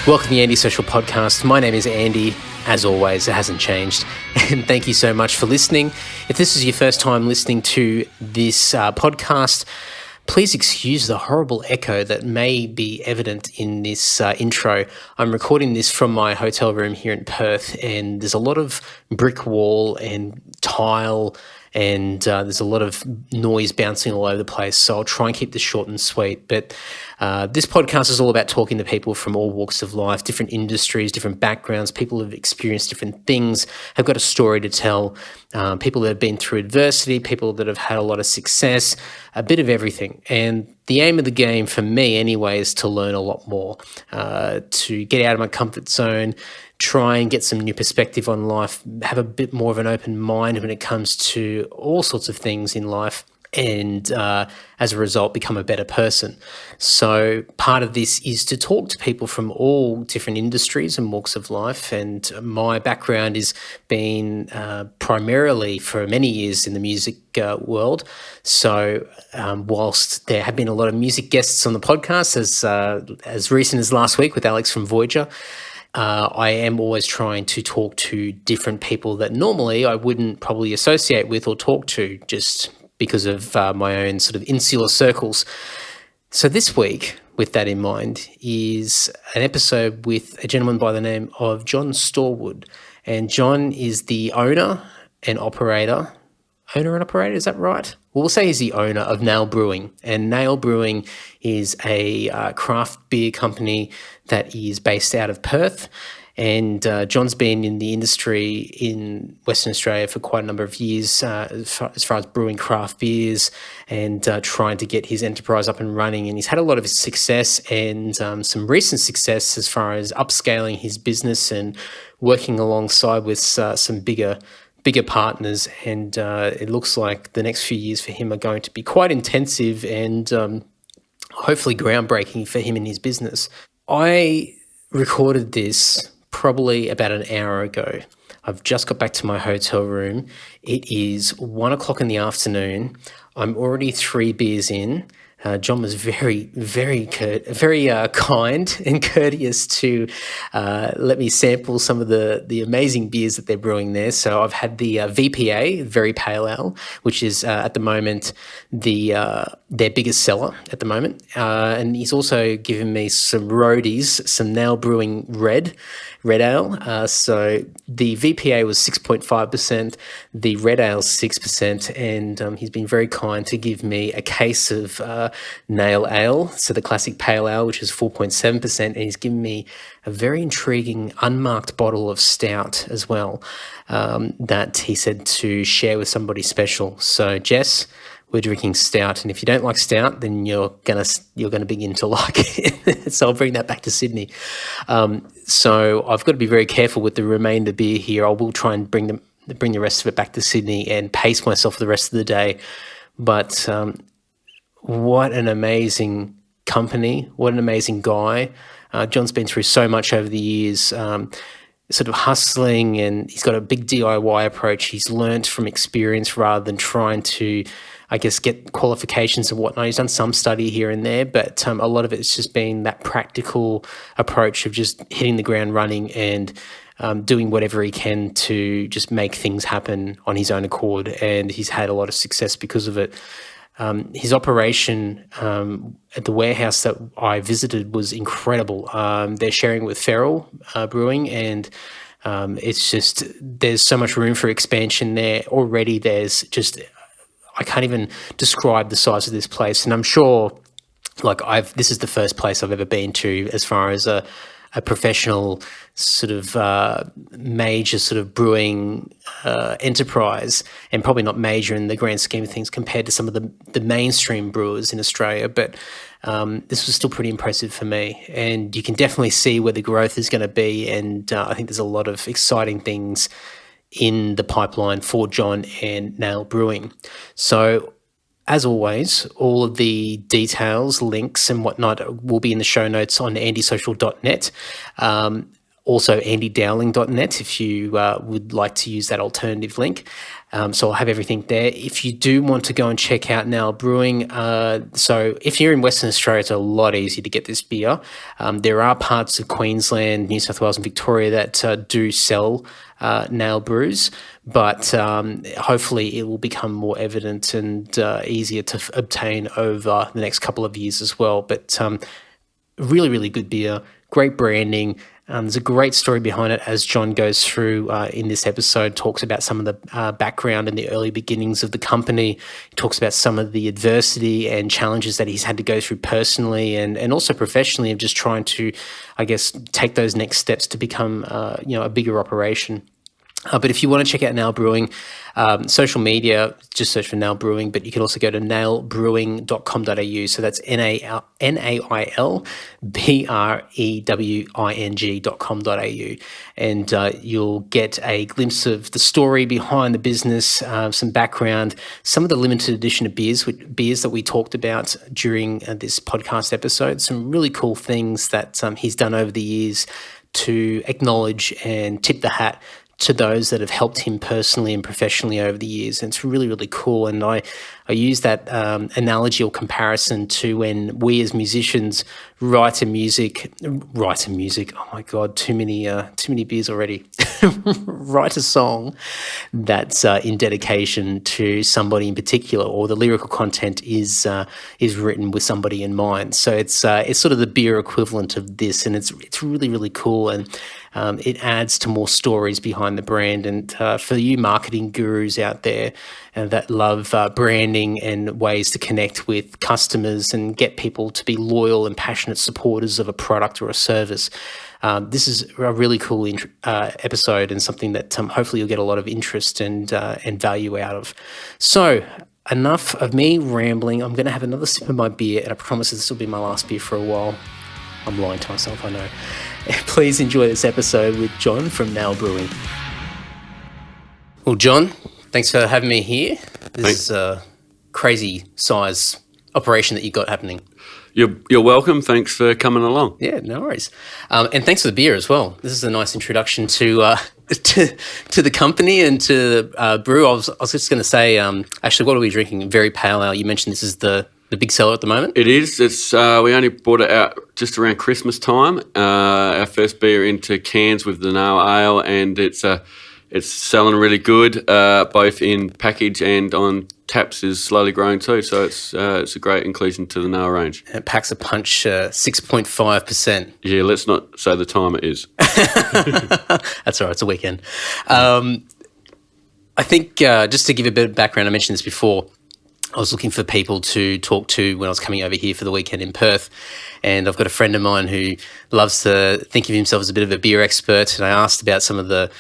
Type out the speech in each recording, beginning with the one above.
Welcome to the Andy Social Podcast. My name is Andy. As always, it hasn't changed. And thank you so much for listening. If this is your first time listening to this podcast, please excuse the horrible echo that may be evident in this intro. I'm recording this from my hotel room here in Perth, and there's a lot of brick wall and tile, and there's a lot of noise bouncing all over the place. So I'll try and keep this short and sweet. But this podcast is all about talking to people from all walks of life, different industries, different backgrounds, people who have experienced different things, have got a story to tell, people that have been through adversity, people that have had a lot of success, a bit of everything. And the aim of the game for me anyway is to learn a lot more, to get out of my comfort zone, try and get some new perspective on life, have a bit more of an open mind when it comes to all sorts of things in life, and as a result become a better person. So part of this is to talk to people from all different industries and walks of life, and my background is been primarily for many years in the music world. So whilst there have been a lot of music guests on the podcast, as recent as last week with Alex from Voyager, I am always trying to talk to different people that normally I wouldn't probably associate with or talk to, just because of my own sort of insular circles. So this week, with that in mind, is an episode with a gentleman by the name of John Stallwood. And John is the owner and operator, is that right? We'll say he's the owner of Nail Brewing. And Nail Brewing is a craft beer company that is based out of Perth. And John's been in the industry in Western Australia for quite a number of years, as far as brewing craft beers and trying to get his enterprise up and running. And he's had a lot of success and some recent success as far as upscaling his business and working alongside with some bigger partners. And it looks like the next few years for him are going to be quite intensive and hopefully groundbreaking for him and his business. I recorded this probably about an hour ago. I've just got back to my hotel room. It is 1 o'clock in the afternoon. I'm already 3 beers in. John was very, very kind and courteous to let me sample some of the amazing beers that they're brewing there. So I've had the VPA, Very Pale Ale, which is at the moment their biggest seller at the moment. And he's also given me some roadies, some Nail Brewing Red Ale. So the VPA was 6.5%, the Red Ale 6%, and he's been very kind to give me a case of Nail Ale, so the classic Pale Ale, which is 4.7%, and he's given me a very intriguing unmarked bottle of Stout as well, that he said to share with somebody special. So Jess, we're drinking Stout, and if you don't like Stout, then you're gonna begin to like it. So I'll bring that back to Sydney. So I've got to be very careful with the remainder beer here. I will try and bring the rest of it back to Sydney and pace myself for the rest of the day. But what an amazing company! What an amazing guy! John's been through so much over the years. Sort of hustling, and he's got a big DIY approach. He's learnt from experience rather than trying to, I guess, get qualifications and whatnot. He's done some study here and there, but a lot of it's just been that practical approach of just hitting the ground running and doing whatever he can to just make things happen on his own accord. And he's had a lot of success because of it. His operation at the warehouse that I visited was incredible. They're sharing with Feral Brewing, and it's just, there's so much room for expansion there. Already there's just, I can't even describe the size of this place. And I'm sure, this is the first place I've ever been to as far as a professional sort of major sort of brewing enterprise, and probably not major in the grand scheme of things compared to some of the mainstream brewers in Australia, but this was still pretty impressive for me, and you can definitely see where the growth is going to be, and I think there's a lot of exciting things in the pipeline for John and Nail Brewing. So as always, all of the details, links and whatnot will be in the show notes on andysocial.net. Also andydowling.net if you would like to use that alternative link. So I'll have everything there. If you do want to go and check out Nail Brewing, so if you're in Western Australia, it's a lot easier to get this beer. There are parts of Queensland, New South Wales and Victoria that do sell nail brews, but hopefully it will become more evident and easier to obtain over the next couple of years as well. But really, really good beer, great branding. There's a great story behind it as John goes through in this episode, talks about some of the background and the early beginnings of the company. He talks about some of the adversity and challenges that he's had to go through personally and also professionally of just trying to, I guess, take those next steps to become, a bigger operation. But if you want to check out Nail Brewing, social media, just search for Nail Brewing, but you can also go to nailbrewing.com.au. So that's nailbrewing.com.au. And you'll get a glimpse of the story behind the business, some background, some of the limited edition of beers that we talked about during this podcast episode, some really cool things that he's done over the years to acknowledge and tip the hat to those that have helped him personally and professionally over the years. And it's really, really cool. And I use that analogy or comparison to when we as musicians write a music. Oh my God, too many beers already. Write a song that's in dedication to somebody in particular, or the lyrical content is written with somebody in mind. So it's sort of the beer equivalent of this, and it's really, really cool. And it adds to more stories behind the brand. And for you marketing gurus out there that love branding and ways to connect with customers and get people to be loyal and passionate supporters of a product or a service, this is a really cool episode and something that hopefully you'll get a lot of interest and value out of. So enough of me rambling. I'm going to have another sip of my beer, and I promise this will be my last beer for a while. I'm lying to myself, I know. Please enjoy this episode with John from Nail Brewing. Well, John, thanks for having me here. This is a crazy size operation that you got happening. You're welcome. Thanks for coming along. Yeah, no worries. And thanks for the beer as well. This is a nice introduction to the company and to brew. I was just going to say, actually, what are we drinking? Very pale ale. You mentioned this is the big seller at the moment? It is. It's we only brought it out just around Christmas time. Our first beer into cans with the Nail Ale, and it's selling really good, both in package and on taps is slowly growing too. So it's a great inclusion to the Nail range. And it packs a punch, 6.5%. Yeah, let's not say the time it is. That's all right. It's a weekend. I think just to give a bit of background, I mentioned this before. I was looking for people to talk to when I was coming over here for the weekend in Perth, and I've got a friend of mine who loves to think of himself as a bit of a beer expert, and I asked about some of the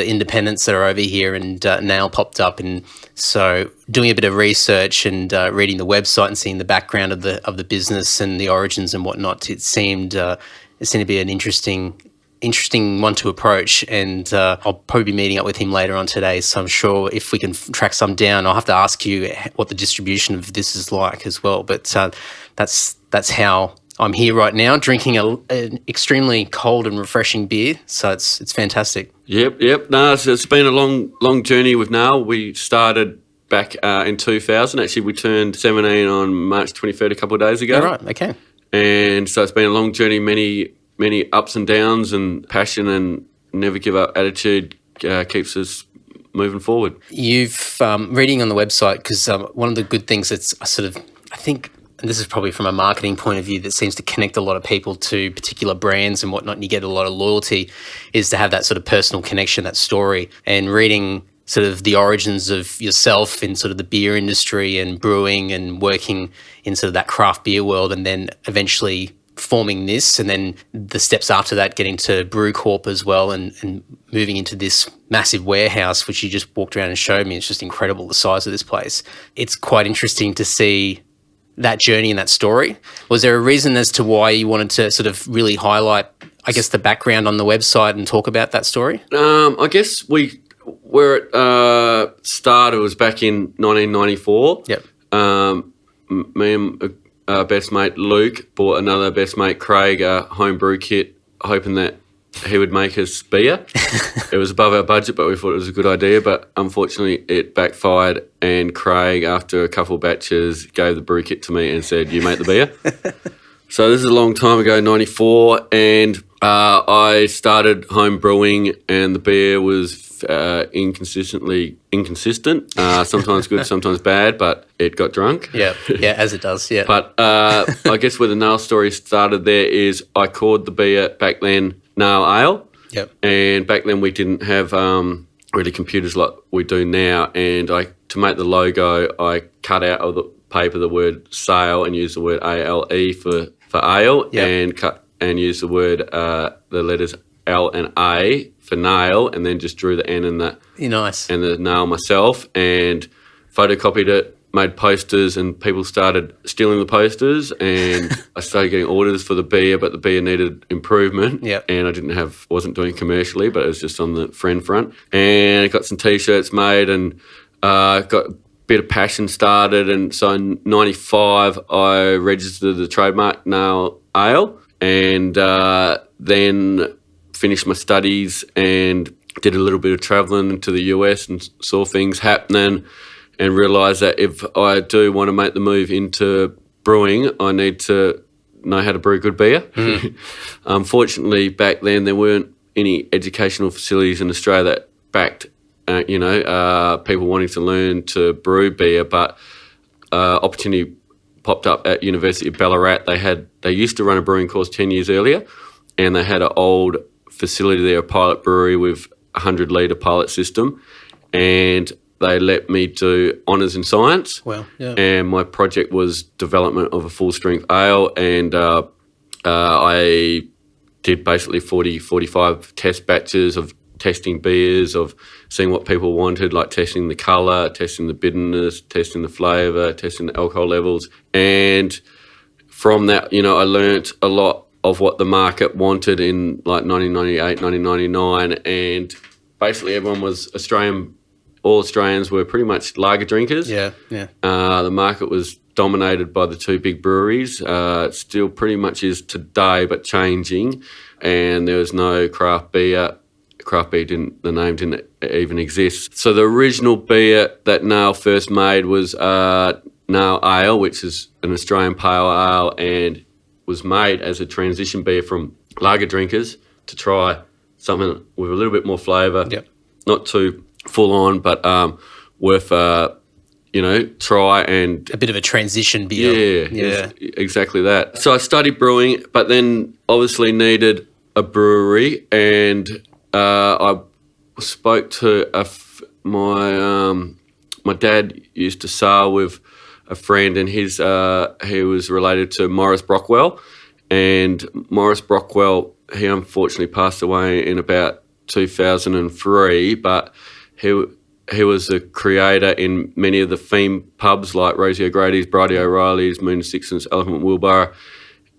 independents that are over here, and Nail popped up, and so doing a bit of research and reading the website and seeing the background of the business and the origins and whatnot, it seemed to be an interesting one to approach, and I'll probably be meeting up with him later on today, so I'm sure if we can track some down, I'll have to ask you what the distribution of this is like as well. But that's how I'm here right now, drinking an extremely cold and refreshing beer, so it's fantastic. Yep. No, it's been a long journey with Nail. We started back in 2000. Actually, we turned 17 on March 23rd a couple of days ago. All right, okay. And so it's been a long journey, many ups and downs, and passion and never give up attitude keeps us moving forward. You've reading on the website, because one of the good things that's I think, and this is probably from a marketing point of view, that seems to connect a lot of people to particular brands and whatnot, and you get a lot of loyalty, is to have that sort of personal connection, that story. And reading sort of the origins of yourself in sort of the beer industry and brewing and working in sort of that craft beer world, and then eventually forming this, and then the steps after that, getting to Brew Corp as well, and moving into this massive warehouse, which you just walked around and showed me. It's just incredible, the size of this place. It's quite interesting to see that journey and that story. Was there a reason as to why you wanted to sort of really highlight, I guess, the background on the website and talk about that story? I guess where it started was back in 1994. Yep. Me and best mate Luke bought another best mate Craig a home brew kit, hoping that he would make us beer. It was above our budget, but we thought it was a good idea. But unfortunately, it backfired, and Craig, after a couple of batches, gave the brew kit to me and said, "You make the beer." So this is a long time ago, 94, and I started home brewing, and the beer was inconsistent. Sometimes good, sometimes bad, but it got drunk. Yeah, as it does, yeah. But I guess where the nail story started there is I called the beer back then Nail Ale. Yep. And back then we didn't have really computers like we do now. And to make the logo, I cut out of the paper the word sale and used the word ALE for ale, yep. and used the word the letters L and A for nail, and then just drew the N and the nice and the nail myself, and photocopied it, made posters, and people started stealing the posters, and I started getting orders for the beer, but the beer needed improvement. Yep. And I wasn't doing commercially, but it was just on the friend front, and I got some T-shirts made, and got a bit of passion started, and so in 95 I registered the trademark Nail Ale, and then finished my studies and did a little bit of travelling to the US and saw things happening, and realised that if I do want to make the move into brewing, I need to know how to brew good beer. Mm. Unfortunately, back then there weren't any educational facilities in Australia that backed people wanting to learn to brew beer, but opportunity popped up at University of Ballarat. They used to run a brewing course 10 years earlier, and they had an old facility there, a pilot brewery with a 100-litre pilot system, and they let me do honours in science. Wow, yeah. And my project was development of a full-strength ale, and I did basically 45 test batches of testing beers, of seeing what people wanted, like testing the colour, testing the bitterness, testing the flavour, testing the alcohol levels. And from that, I learnt a lot of what the market wanted in like 1998, 1999. And basically everyone was Australian. All Australians were pretty much lager drinkers. Yeah, yeah. The market was dominated by the two big breweries. It still pretty much is today, but changing. And there was no craft beer. The name didn't even exist. So the original beer that Nail first made was Nail Ale, which is an Australian pale ale, and was made as a transition beer from lager drinkers to try something with a little bit more flavour. Yep. Not too full on, but worth try, and a bit of a transition beer. Yeah, exactly that. So I studied brewing, but then obviously needed a brewery, and I spoke to my dad used to sail with a friend, and he was related to Maurice Brockwell, and Maurice Brockwell, he unfortunately passed away in about 2003, but he was a creator in many of the theme pubs like Rosie O'Grady's, Bridie O'Reilly's, Moon and Sixpence, Elephant Wheelbarrow,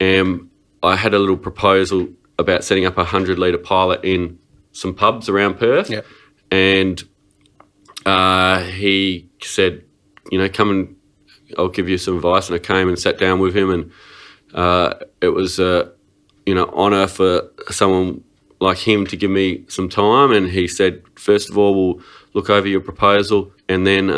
and I had a little proposal about setting up a 100-litre pilot in some pubs around Perth. Yep. And he said, come and I'll give you some advice. And I came and sat down with him, and it was honour for someone like him to give me some time. And he said, first of all, we'll look over your proposal, and then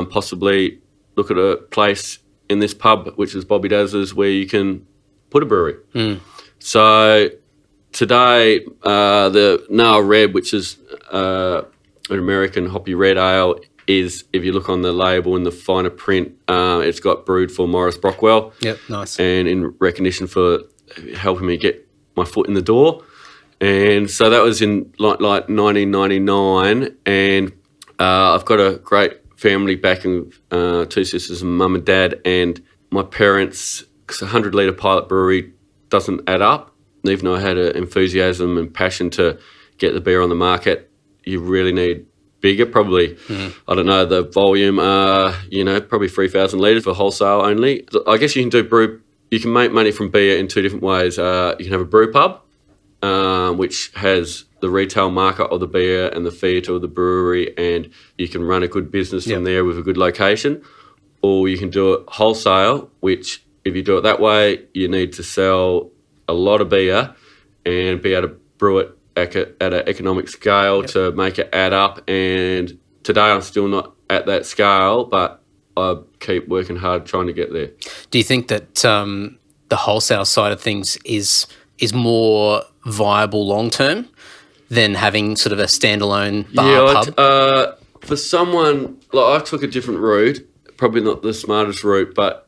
possibly look at a place in this pub, which is Bobby Dazzler's, where you can put a brewery. Mm. So today, the Nail Red, which is an American hoppy red ale, is, if you look on the label in the finer print, it's got brewed for Maurice Brockwell. Yep, nice. And in recognition for helping me get my foot in the door. And so that was in like 1999, and I've got a great family backing, two sisters and mum and dad, and my parents, because a 100-litre pilot brewery doesn't add up. Even though I had an enthusiasm and passion to get the beer on the market, you really need bigger, probably, I don't know, the volume, probably 3,000 litres for wholesale only. I guess you can make money from beer in two different ways. You can have a brew pub, which has the retail market of the beer and the theatre of the brewery, and you can run a good business from there with a good location. Or you can do it wholesale, which if you do it that way, you need to sell a lot of beer and be able to brew it at an economic scale to make it add up. And today I'm still not at that scale, but I keep working hard trying to get there. Do you think that the wholesale side of things is more viable long term than having sort of a standalone bar pub? For someone, like, I took a different route, probably not the smartest route, but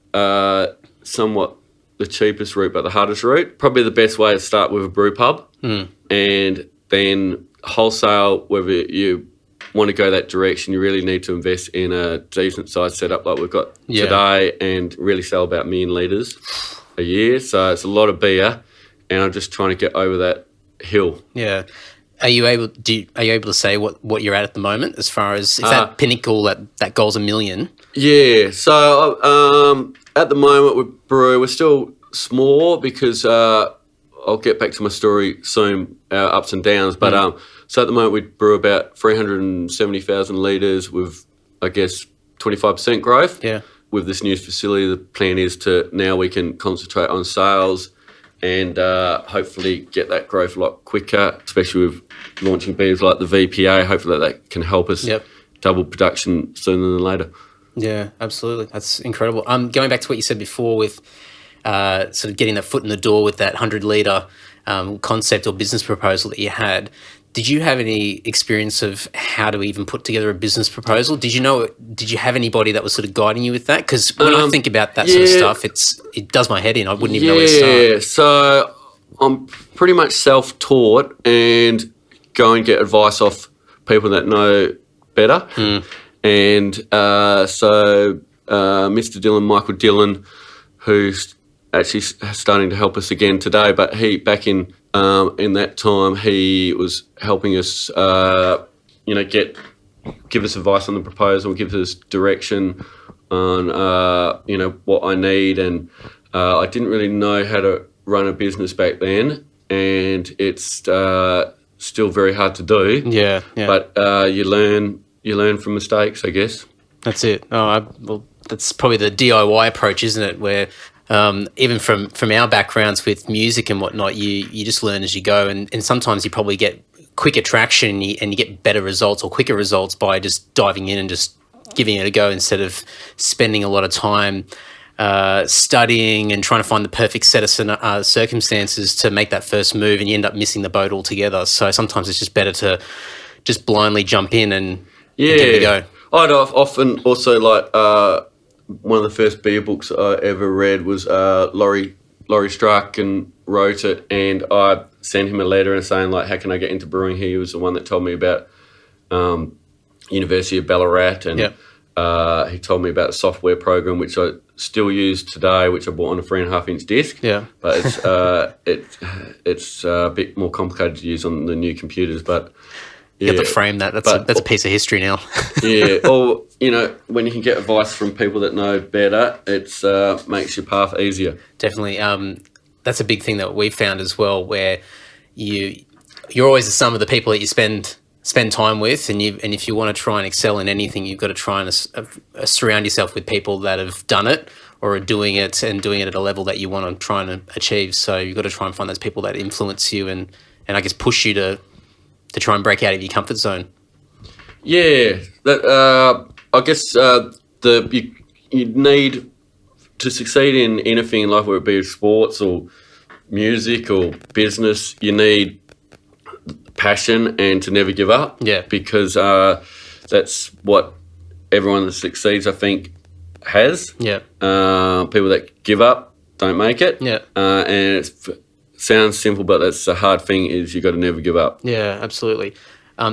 somewhat the cheapest route, but the hardest route. Probably the best way to start with a brew pub, and then wholesale, whether you want to go that direction, you really need to invest in a decent size setup like we've got today, and really sell about 1 million litres a year. So it's a lot of beer, and I'm just trying to get over that hill. Yeah. Are you able to say what you're at the moment, as far as if that pinnacle, that goal's 1 million? Yeah. So at the moment with Brew, we're still small because I'll get back to my story soon, ups and downs. But so at the moment we brew about 370,000 litres with, I guess, 25% growth. Yeah. With this new facility, the plan is to now we can concentrate on sales and hopefully get that growth a lot quicker, especially with launching beers like the VPA. Hopefully that can help us double production sooner than later. Yeah, absolutely. That's incredible. Going back to what you said before with sort of getting that foot in the door with that 100-litre concept or business proposal that you had, did you have any experience of how to even put together a business proposal? Did you have anybody that was sort of guiding you with that? Because when I think about that sort of stuff, it does my head in. I wouldn't even know where to start. Yeah, so I'm pretty much self-taught and go and get advice off people that know better. And so Mr. Dillon, Michael Dillon, who's actually starting to help us again today, but he back in that time he was helping us, give us advice on the proposal, give us direction on what I need, and I didn't really know how to run a business back then, and it's still very hard to do. Yeah. But you learn from mistakes, I guess. That's it. Well, that's probably the DIY approach, isn't it? Where even from our backgrounds with music and whatnot, you just learn as you go, and sometimes you probably get quicker traction and you get better results or quicker results by just diving in and just giving it a go instead of spending a lot of time studying and trying to find the perfect set of circumstances to make that first move, and you end up missing the boat altogether. So sometimes it's just better to just blindly jump in and give it a go. I'd often also one of the first beer books I ever read was Laurie Strachan wrote it, and I sent him a letter and saying, how can I get into brewing? He was the one that told me about University of Ballarat, and he told me about a software program which I still use today, which I bought on a 3.5-inch disc. Yeah, but it's a bit more complicated to use on the new computers, but. You have to frame that. That's a piece of history now. Or when you can get advice from people that know better, it makes your path easier. Definitely. That's a big thing that we've found as well, where you're always the sum of the people that you spend time with, and if you want to try and excel in anything, you've got to try and surround yourself with people that have done it or are doing it and doing it at a level that you want to try and achieve. So you've got to try and find those people that influence you and I guess push you to try and break out of your comfort zone. Yeah, I guess you need to succeed in anything, like whether it be sports or music or business. You need passion and to never give up. Yeah, because that's what everyone that succeeds, I think, has. Yeah, people that give up don't make it. Yeah, and it's. Sounds simple, but that's the hard thing, is you got to never give up. Yeah, absolutely.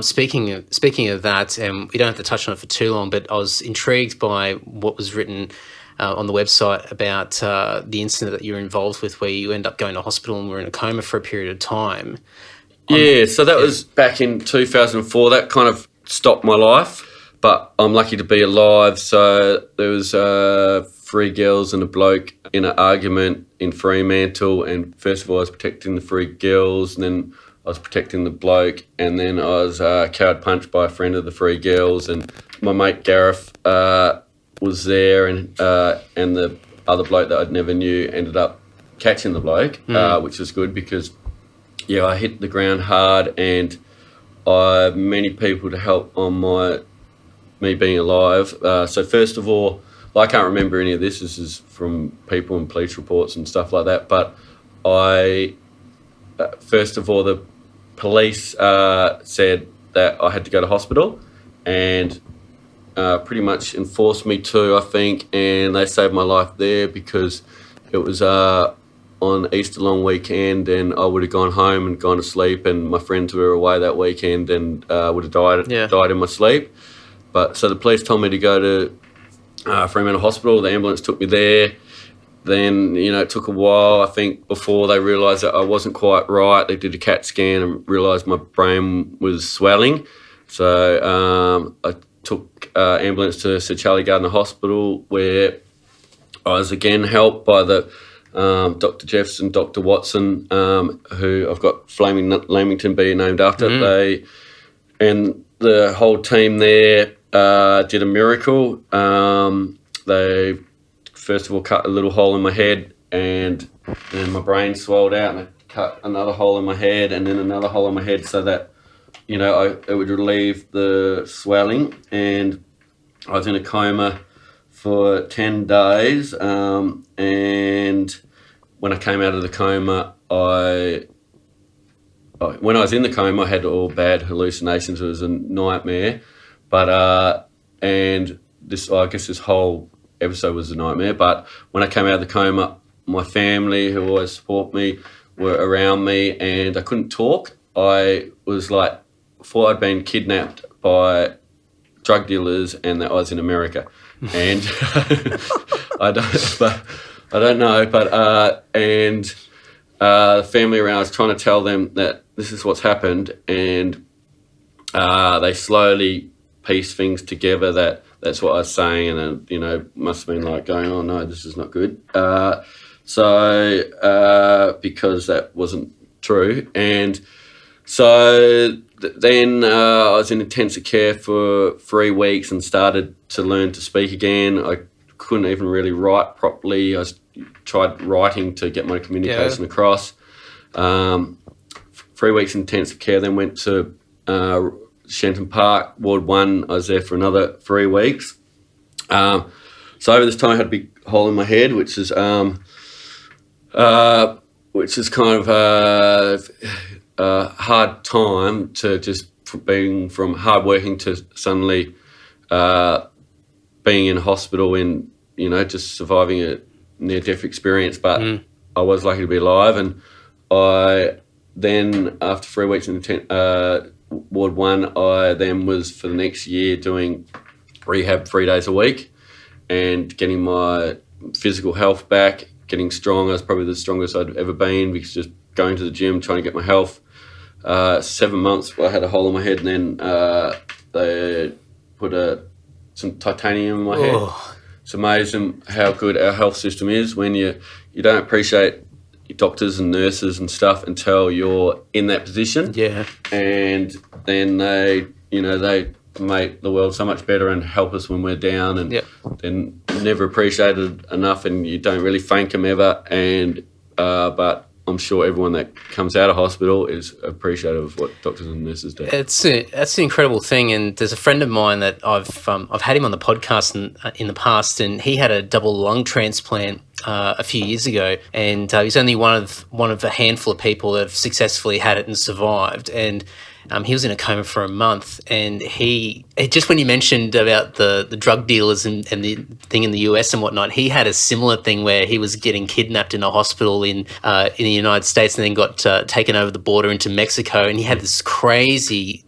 Speaking of that, and we don't have to touch on it for too long, but I was intrigued by what was written on the website about the incident that you were involved with, where you end up going to hospital and were in a coma for a period of time. So that was back in 2004. That kind of stopped my life, but I'm lucky to be alive. So there was 3 girls and a bloke in an argument in Fremantle, and first of all I was protecting the 3 girls, and then I was protecting the bloke, and then I was coward punched by a friend of the 3 girls, and my mate Gareth was there, and the other bloke that I'd never knew ended up catching the bloke, which was good because I hit the ground hard, and I have many people to help on me being alive. So first of all, I can't remember any of this. This is from people and police reports and stuff like that. But first of all, the police said that I had to go to hospital, and pretty much enforced me to, I think, and they saved my life there because it was on Easter long weekend, and I would have gone home and gone to sleep, and my friends were away that weekend and would have died in my sleep. But so the police told me to go to Fremantle Hospital. The ambulance took me there. Then, it took a while, I think, before they realised that I wasn't quite right. They did a CAT scan and realised my brain was swelling. So I took ambulance to Sir Charlie Gardner Hospital, where I was again helped by the Dr. Jefferson, Dr. Watson, who I've got Flaming Lamington Bee named after. And the whole team there did a miracle. They first of all cut a little hole in my head, and then my brain swelled out, and I cut another hole in my head, and then another hole in my head, so that it would relieve the swelling. And I was in a coma for 10 days, and when I came out of the coma, when I was in the coma, I had all bad hallucinations. It was a nightmare, but and this, I guess, this whole episode was a nightmare. But when I came out of the coma, my family, who always support me, were around me, and I couldn't talk. I was like, thought I'd been kidnapped by drug dealers and that I was in America. And I don't know, but the family around, I was trying to tell them that this is what's happened, and they slowly pieced things together that's what I was saying, and then, must have been like going, oh no, this is not good. Because that wasn't true. And so then I was in intensive care for 3 weeks and started to learn to speak again. I couldn't even really write properly. I tried writing to get my communication across. 3 weeks intensive care, then went to Shenton Park, Ward 1. I was there for another 3 weeks. So over this time I had a big hole in my head, which is kind of a hard time to just being from hard working to suddenly being in hospital and, just surviving a near-death experience. But I was lucky to be alive, and I then, after 3 weeks in Ward 1, I then was for the next year doing rehab 3 days a week and getting my physical health back, getting strong. I was probably the strongest I'd ever been because just going to the gym, trying to get my health. 7 months I had a hole in my head, and then they put some titanium in my head. It's amazing how good our health system is when you don't appreciate your doctors and nurses and stuff until you're in that position. Yeah. And then they make the world so much better and help us when we're down, and then never appreciated enough, and you don't really thank them ever. And but I'm sure everyone that comes out of hospital is appreciative of what doctors and nurses do. That's the incredible thing. And there's a friend of mine that I've had him on the podcast in the past, and he had a double lung transplant a few years ago, and he's only one of a handful of people that have successfully had it and survived. And he was in a coma for a month, and just when you mentioned about the drug dealers and the thing in the US and whatnot, he had a similar thing where he was getting kidnapped in a hospital in the United States, and then got taken over the border into Mexico, and he had these crazy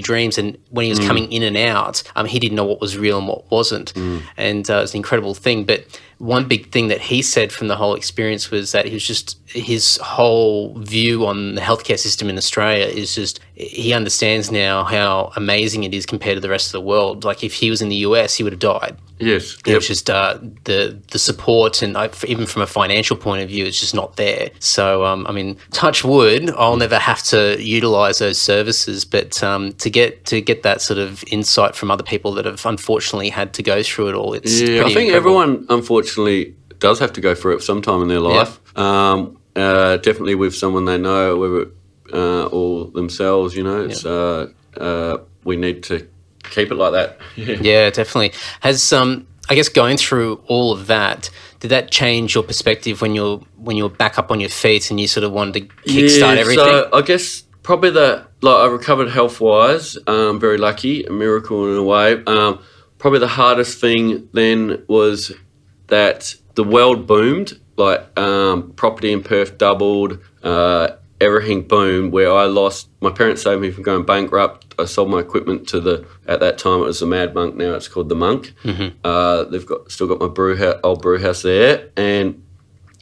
dreams, and when he was coming in and out, he didn't know what was real and what wasn't, and it was an incredible thing. But one big thing that he said from the whole experience was that his whole view on the healthcare system in Australia is just, he understands now how amazing it is compared to the rest of the world. Like, if he was in the US, he would have died. Yes. It was just the support, and even from a financial point of view, it's just not there. So, touch wood, I'll never have to utilise those services, but to get that sort of insight from other people that have unfortunately had to go through it all, it's pretty incredible. Everyone, unfortunately, does have to go through it sometime in their life. Definitely with someone they know, whether all themselves. It's we need to keep it like that. Yeah, definitely. Has I guess going through all of that, did that change your perspective when you're back up on your feet and you sort of wanted to kickstart everything? So I guess probably I recovered health wise. Very lucky, a miracle in a way. Probably the hardest thing then was that the world boomed. Like property in Perth doubled. Everything boomed, where I lost, my parents saved me from going bankrupt. I sold my equipment to at that time it was the Mad Monk, now it's called the Monk. Mm-hmm. They've still got my old brew house there. And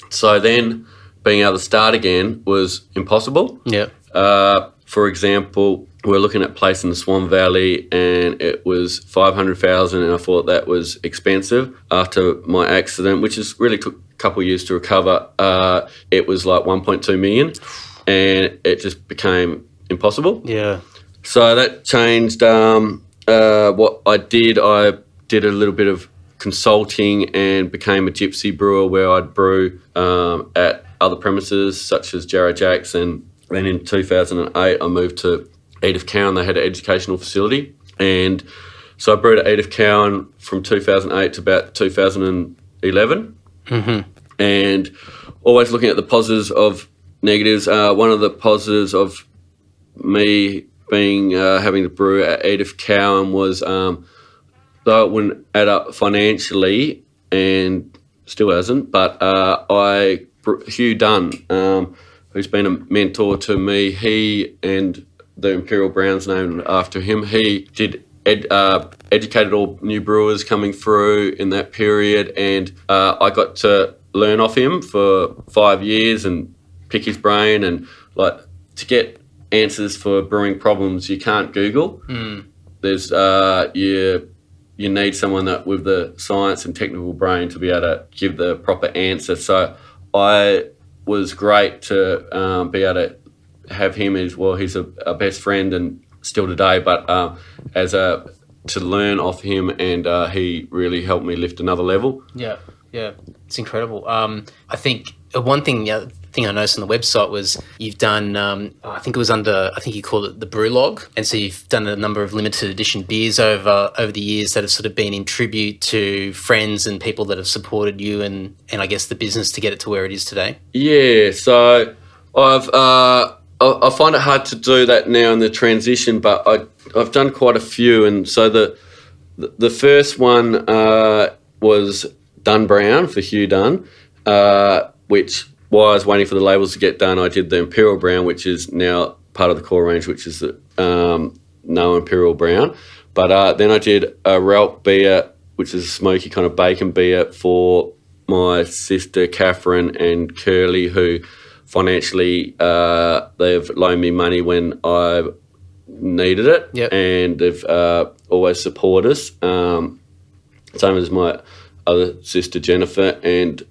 so then being able to start again was impossible. Yeah. For example, we're looking at a place in the Swan Valley and it was $500,000 and I thought that was expensive. After my accident, which really took a couple of years to recover, it was like 1.2 million. And it just became impossible. Yeah. So that changed what I did. I did a little bit of consulting and became a gypsy brewer where I'd brew at other premises such as Jarrah Jack's. And then in 2008, I moved to Edith Cowan. They had an educational facility. And so I brewed at Edith Cowan from 2008 to about 2011. Mm-hmm. And always looking at the positives of negatives. One of the positives of me being having to brew at Edith Cowan was though it wouldn't add up financially and still hasn't, but Hugh Dunn, who's been a mentor to me, he and the Imperial Brown's named after him. He did educated all new brewers coming through in that period, and I got to learn off him for 5 years and pick his brain, and like to get answers for brewing problems you can't Google. There's you need someone that with the science and technical brain to be able to give the proper answer. So I was great to be able to have him as well. He's a best friend and still today, but to learn off him, and he really helped me lift another level. Yeah, it's incredible. I think one thing I noticed on the website was you've done, I think you call it the brew log. And so you've done a number of limited edition beers over the years that have sort of been in tribute to friends and people that have supported you and I guess the business to get it to where it is today. Yeah, so I find it hard to do that now in the transition, but I've done quite a few. And so the first one was Dun Brown for Hugh Dunn, which while I was waiting for the labels to get done, I did the Imperial Brown, which is now part of the core range, which is the no Imperial Brown. But then I did a Ralph beer, which is a smoky kind of bacon beer for my sister Catherine and Curly, who financially they've loaned me money when I needed it. Yep. And they've always supported us. Same as my other sister Jennifer and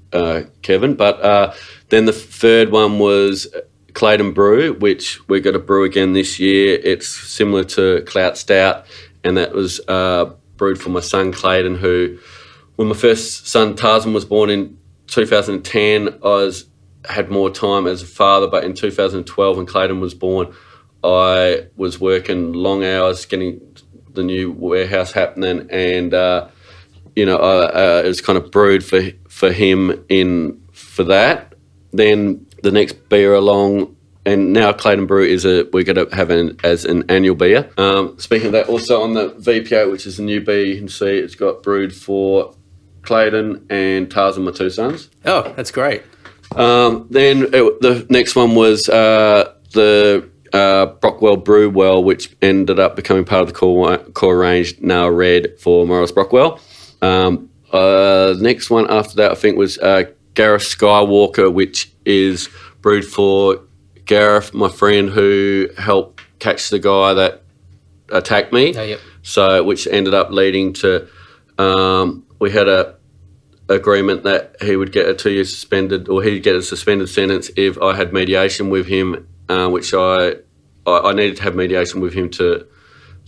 Kevin. But then the third one was Clayton Brew, which we're going to brew again this year. It's similar to Clout Stout, and that was brewed for my son Clayton, who, when my first son Tarzan was born in 2010, had more time as a father, but in 2012 when Clayton was born, I was working long hours getting the new warehouse happening, and it was kind of brewed for him for that. Then the next beer along, and now Clayton Brew we're going to have as an annual beer. Speaking of that, also on the VPO, which is a new beer, you can see it's got brewed for Clayton and Tarzan, my two sons. Oh, that's great. Then the next one was the Brockwell Brewwell, which ended up becoming part of the core range, now red, for Morris Brockwell. The next one after that, I think, was Gareth Skywalker, which is brewed for Gareth, my friend who helped catch the guy that attacked me. Oh, yep. So, which ended up leading to we had a agreement that he would get a 2-year suspended, or he'd get a suspended sentence if I had mediation with him, which I needed to have mediation with him to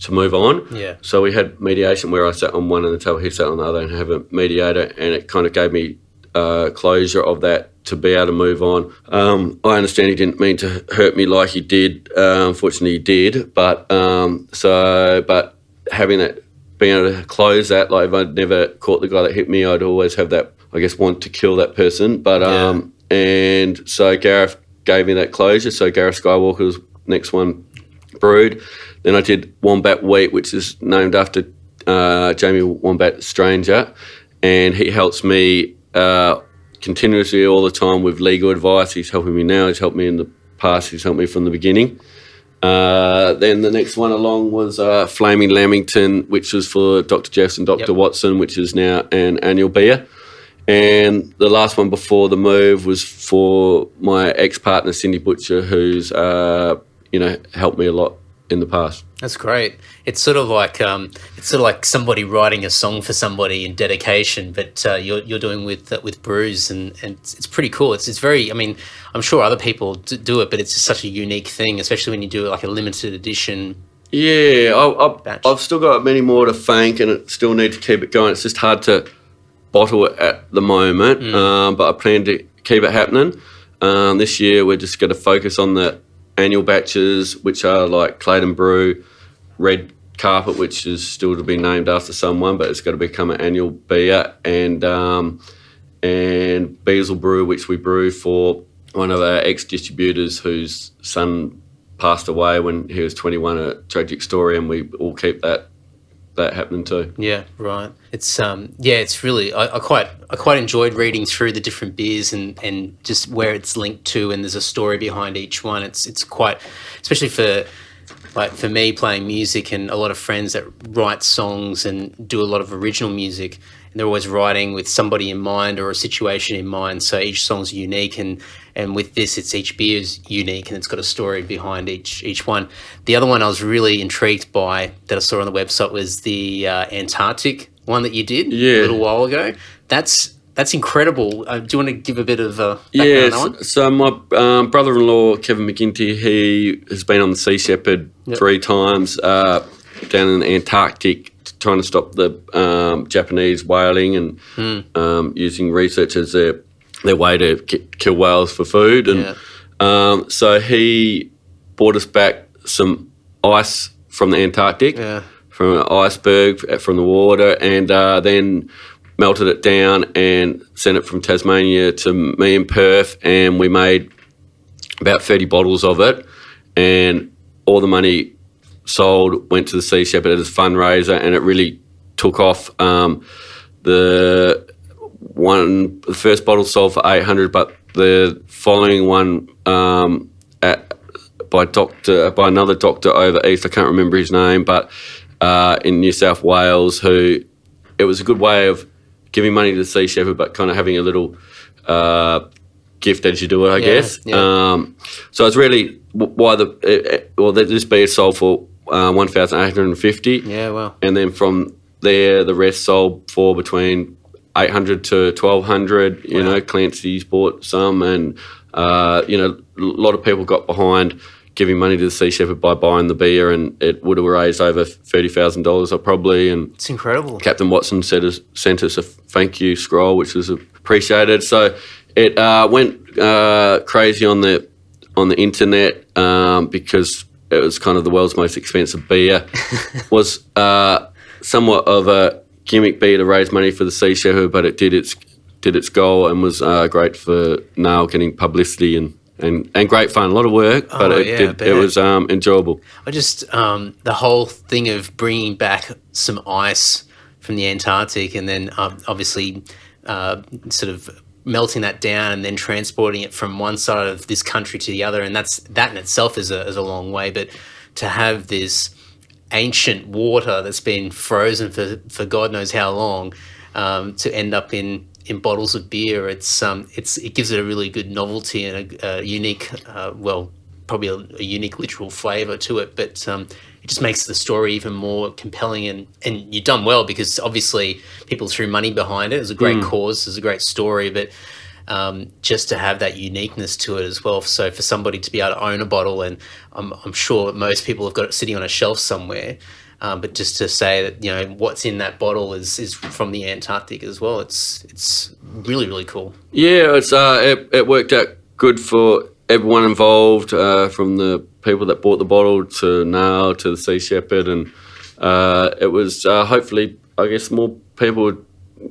move on. Yeah. So we had mediation where I sat on one end of the table, he sat on the other, and have a mediator, and it kind of gave me closure of that to be able to move on. I understand he didn't mean to hurt me like he did. Unfortunately, he did. But having that, being able to close that, like if I'd never caught the guy that hit me, I'd always have that, I guess, want to kill that person. But and so Gareth gave me that closure. So Gareth Skywalker was next one brewed. Then I did Wombat Wheat, which is named after Jamie Wombat Stranger, and he helps me continuously all the time with legal advice. He's helping me now. He's helped me in the past. He's helped me from the beginning. Then the next one along was Flaming Lamington, which was for Dr. Jeffs and Dr. Watson, which is now an annual beer. And the last one before the move was for my ex-partner, Cindy Butcher, who's, helped me a lot in the past. That's great. It's sort of like somebody writing a song for somebody in dedication, but you're doing with brews, and it's pretty cool. It's very. I mean, I'm sure other people do it, but it's just such a unique thing, especially when you do like a limited edition. Yeah, I've still got many more to thank, and it still need to keep it going. It's just hard to bottle it at the moment, but I plan to keep it happening. This year, we're just going to focus on the annual batches, which are like Clayton Brew, Red Carpet, which is still to be named after someone, but it's got to become an annual beer, and Beazle Brew, which we brew for one of our ex-distributors whose son passed away when he was 21, a tragic story, and we all keep that happening too. Yeah, right. It's it's really I quite enjoyed reading through the different beers and just where it's linked to, and there's a story behind each one. It's quite, especially for me playing music and a lot of friends that write songs and do a lot of original music, and they're always writing with somebody in mind or a situation in mind. So each song's unique, and with this, it's each beer is unique and it's got a story behind each one. The other one I was really intrigued by that I saw on the website was the Antarctic one that you did a little while ago. That's incredible. Do you want to give a bit of background on that one? So my brother-in-law, Kevin McGinty, he has been on the Sea Shepherd 3 times down in the Antarctic, trying to stop the Japanese whaling and using research as their way to kill whales for food. And so he brought us back some ice from the Antarctic, from an iceberg from the water, and then melted it down and sent it from Tasmania to me in Perth, and we made about 30 bottles of it, and all the money sold went to the Sea Shepherd as a fundraiser, and it really took off. The first bottle sold for 800, but the following one by another doctor over east, I can't remember his name, but in New South Wales, who it was a good way of giving money to the Sea Shepherd, but kind of having a little gift as you do it, I guess. Yeah. So it's really why this beer sold for 1,850. Yeah, wow. And then from there, the rest sold for between 800 to 1,200. You know, Clancy's bought some, and a lot of people got behind giving money to the Sea Shepherd by buying the beer, and it would have raised over $30,000 probably. And it's incredible. Captain Watson sent us a thank you scroll, which was appreciated. So it went crazy on the internet because it was kind of the world's most expensive beer. Was somewhat of a gimmick beer to raise money for the Sea Shepherd, but it did its goal and was great for Nail getting publicity and great fun. A lot of work, but it was enjoyable. I just the whole thing of bringing back some ice from the Antarctic and then obviously sort of melting that down and then transporting it from one side of this country to the other, and that in itself is a long way. But to have this ancient water that's been frozen for God knows how long to end up in bottles of beer, it gives it a really good novelty and a unique, probably a unique literal flavour to it. But it just makes the story even more compelling, and you've done well because obviously people threw money behind it. It was a great cause, it was a great story, but just to have that uniqueness to it as well. So for somebody to be able to own a bottle, and I'm sure most people have got it sitting on a shelf somewhere, But just to say that, you know, what's in that bottle is from the Antarctic as well. It's really, really cool. Yeah, it worked out good for everyone involved, from the people that bought the bottle to Niall to the Sea Shepherd, and it was hopefully, I guess, more people would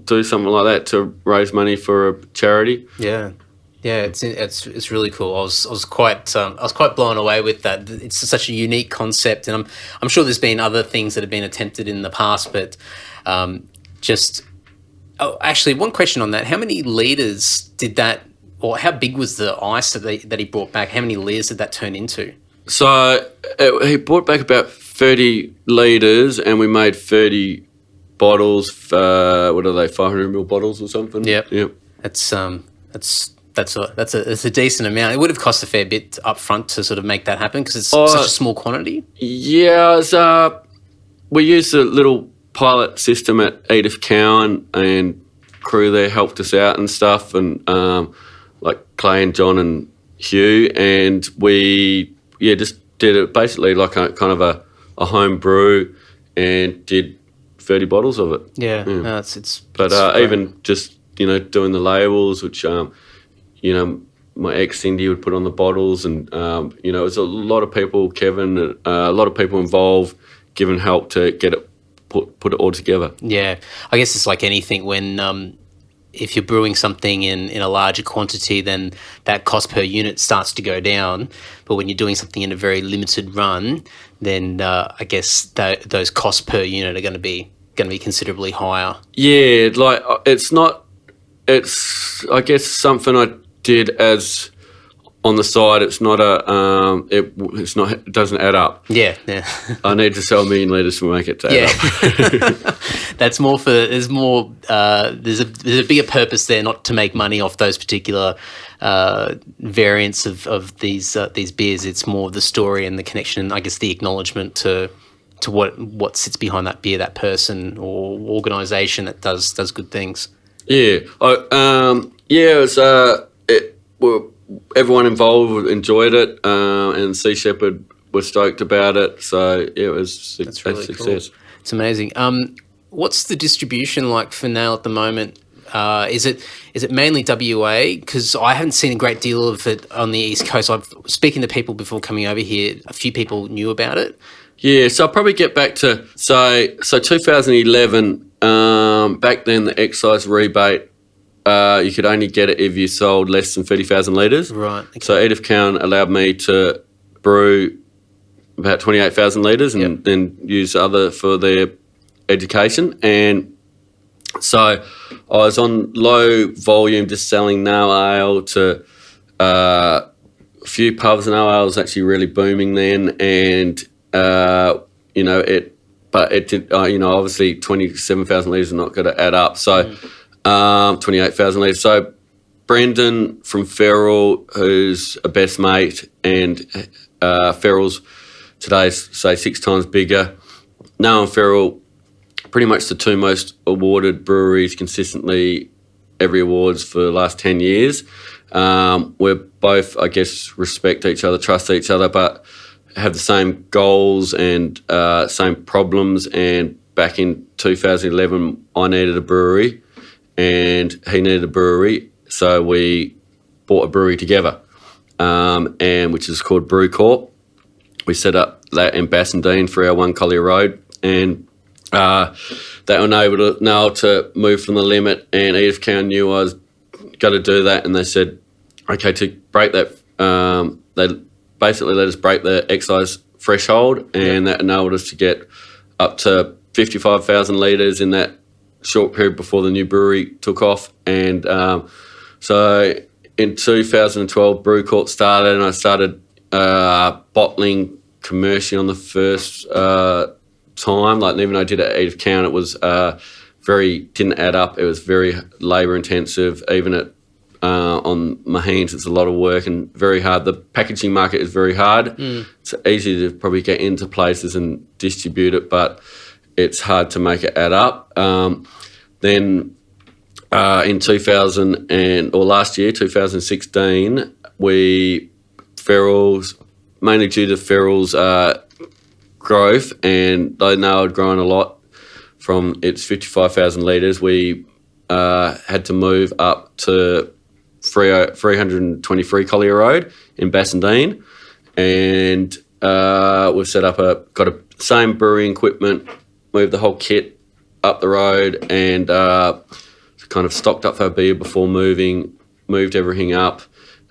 do something like that to raise money for a charity. Yeah. Yeah, it's really cool. I was quite blown away with that. It's such a unique concept, and I'm sure there's been other things that have been attempted in the past, but actually, one question on that: how many liters did that, or how big was the ice that he brought back? How many liters did that turn into? So he brought back about 30 litres, and we made 30 bottles. What are they? 500 ml bottles or something? Yep. That's a decent amount. It would have cost a fair bit up front to sort of make that happen because it's such a small quantity. Yeah, we used a little pilot system at Edith Cowan, and crew there helped us out and stuff, and like Clay and John and Hugh, and we just did it basically like a kind of a home brew, and did 30 bottles of it. Yeah. No, it's even just, you know, doing the labels, which you know, my ex Cindy would put on the bottles, and you know, it was a lot of people, Kevin, a lot of people involved, giving help to get it put it all together. Yeah, I guess it's like anything when if you're brewing something in a larger quantity, then that cost per unit starts to go down. But when you're doing something in a very limited run, then I guess those costs per unit are going to be considerably higher. Yeah, like it's I guess something I did as on the side. It's not it doesn't add up. Yeah. I need to sell 1 million litres to make it to add up. That's more for there's a bigger purpose there, not to make money off those particular variants of these beers. It's more the story and the connection, and I guess the acknowledgement to what sits behind that beer, that person or organisation that does good things. Yeah, everyone involved enjoyed it, and Sea Shepherd was stoked about it. So yeah, it was That's really a success. Cool. It's amazing. What's the distribution like for Nail at the moment? Is it mainly WA? Because I haven't seen a great deal of it on the East Coast. I've speaking to people before coming over here. A few people knew about it. Yeah, so I'll probably get back to so 2011. Back then, the excise rebate, you could only get it if you sold less than 30,000 litres. Right. Okay. So Edith Cowan allowed me to brew about 28,000 litres and then use other for their education. And so I was on low volume, just selling Nail Ale to a few pubs. Nail Ale was actually really booming then, and you know it. But it did, you know, obviously 27,000 litres is not going to add up. So 28,000 litres. So Brendan from Feral, who's a best mate, and Feral's today, say, 6 times bigger. Now and Feral, pretty much the two most awarded breweries consistently, every awards for the last 10 years. We're both, I guess, respect each other, trust each other, but have the same goals and same problems. And back in 2011, I needed a brewery and he needed a brewery, so we bought a brewery together, and which is called Brew Corp. We set up that in Bassendean for our One Collier Road, and they were able to now to move from the limit, and Edith Cowan knew I was going to do that, and they said, okay, to break that, they basically let us break the excise threshold, and that enabled us to get up to 55,000 litres in that short period before the new brewery took off. And so in 2012, Brew Corp started, and I started bottling commercially on the first time. Like, even though I did it at Edith Cowan, it was didn't add up. It was very labour intensive. Even at on Maheen's, it's a lot of work and very hard. The packaging market is very hard. It's easy to probably get into places and distribute it, but it's hard to make it add up. Then in last year, 2016, mainly due to Feral's growth, and they know I'd grown a lot from its 55,000 litres. We had to move up to 323 Collier Road in Bassendean, and we've set up got a same brewing equipment, moved the whole kit up the road, and kind of stocked up for beer before moved everything up,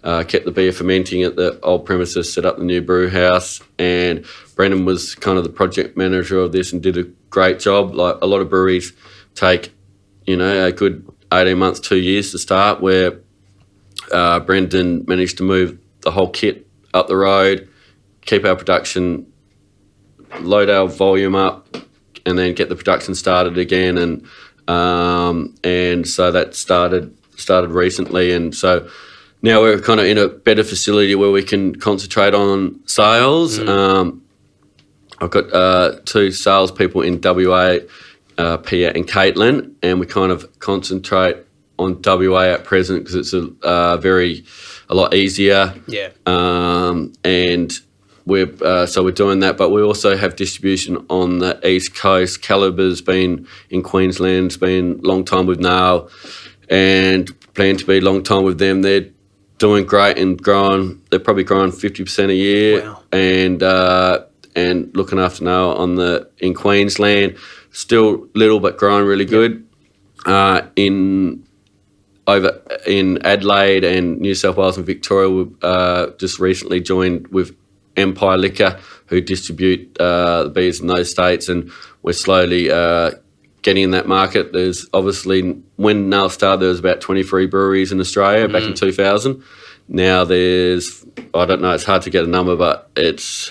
kept the beer fermenting at the old premises, set up the new brew house, and Brendan was kind of the project manager of this and did a great job. Like a lot of breweries take, a good 18 months, 2 years to start, where Brendan managed to move the whole kit up the road, keep our production, load our volume up, and then get the production started again. And so that started recently, and so now we're kind of in a better facility where we can concentrate on sales. I've got 2 salespeople in WA, Pia and Caitlin, and we kind of concentrate on WA at present because it's a lot easier. Yeah. And we're doing that, but we also have distribution on the East Coast. Caliber's been in Queensland, it's been a long time with Nail, and plan to be a long time with them. They're doing great and growing. They're probably growing 50% a year. Wow. And looking after Nail in Queensland, still little but growing really good. In Adelaide and New South Wales and Victoria, we just recently joined with Empire Liquor, who distribute the beers in those states, and we're slowly getting in that market. There's obviously, when Nail started, there was about 23 breweries in Australia back in 2000. Now there's, I don't know, it's hard to get a number, but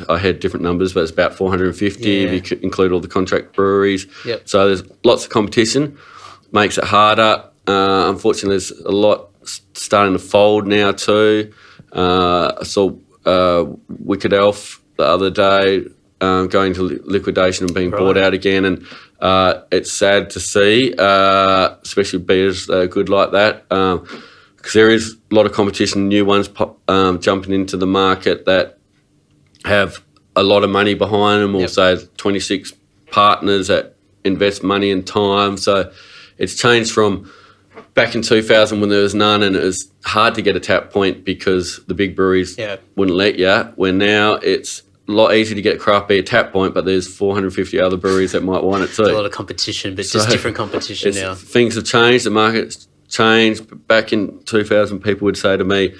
I had different numbers, but it's about 450 if you include all the contract breweries. Yep. So there's lots of competition, makes it harder. Unfortunately, there's a lot starting to fold now too. I saw Wicked Elf the other day going to liquidation and being bought out again, and it's sad to see, especially beers that are good like that, because there is a lot of competition, new ones jumping into the market that have a lot of money behind them, or say 26 partners that invest money and time. So it's changed from back in 2000 when there was none, and it was hard to get a tap point because the big breweries wouldn't let you, where now it's a lot easier to get a craft beer tap point, but there's 450 other breweries that might want it too. There's a lot of competition, but just different competition now. Things have changed, the market's changed. Back in 2000, people would say to me,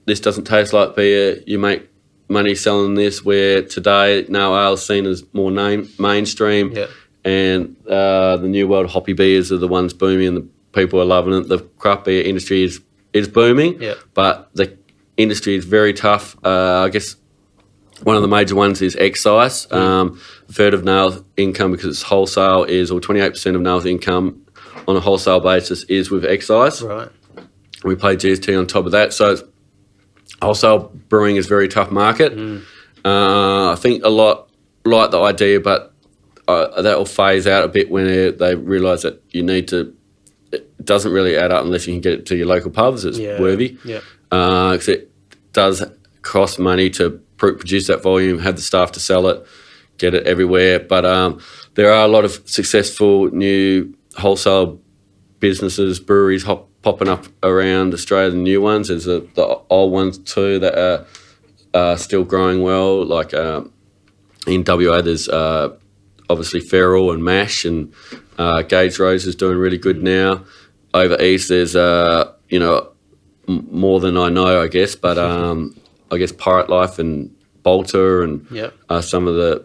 this doesn't taste like beer, you make money selling this, where today Nail Ale is seen as more mainstream. Yeah. And the new world hoppy beers are the ones booming, and the people are loving it. The craft beer industry is booming, but the industry is very tough. I guess one of the major ones is excise. A third of Nail's income, because it's wholesale, or 28% of Nail's income on a wholesale basis is with excise. Right. We pay GST on top of that. So wholesale brewing is a very tough market. I think a lot like the idea, but that will phase out a bit when they realise that you need to. It doesn't really add up unless you can get it to your local pubs. It's worthy. Yeah. Because it does cost money to produce that volume, have the staff to sell it, get it everywhere. But there are a lot of successful new wholesale businesses, breweries popping up around Australia. The new ones, there's the old ones too that are still growing well. Like in WA, there's obviously Feral and Mash, and Gage Rose is doing really good now. Over east, there's more than I know, I guess, but I guess Pirate Life and Bolter and some of the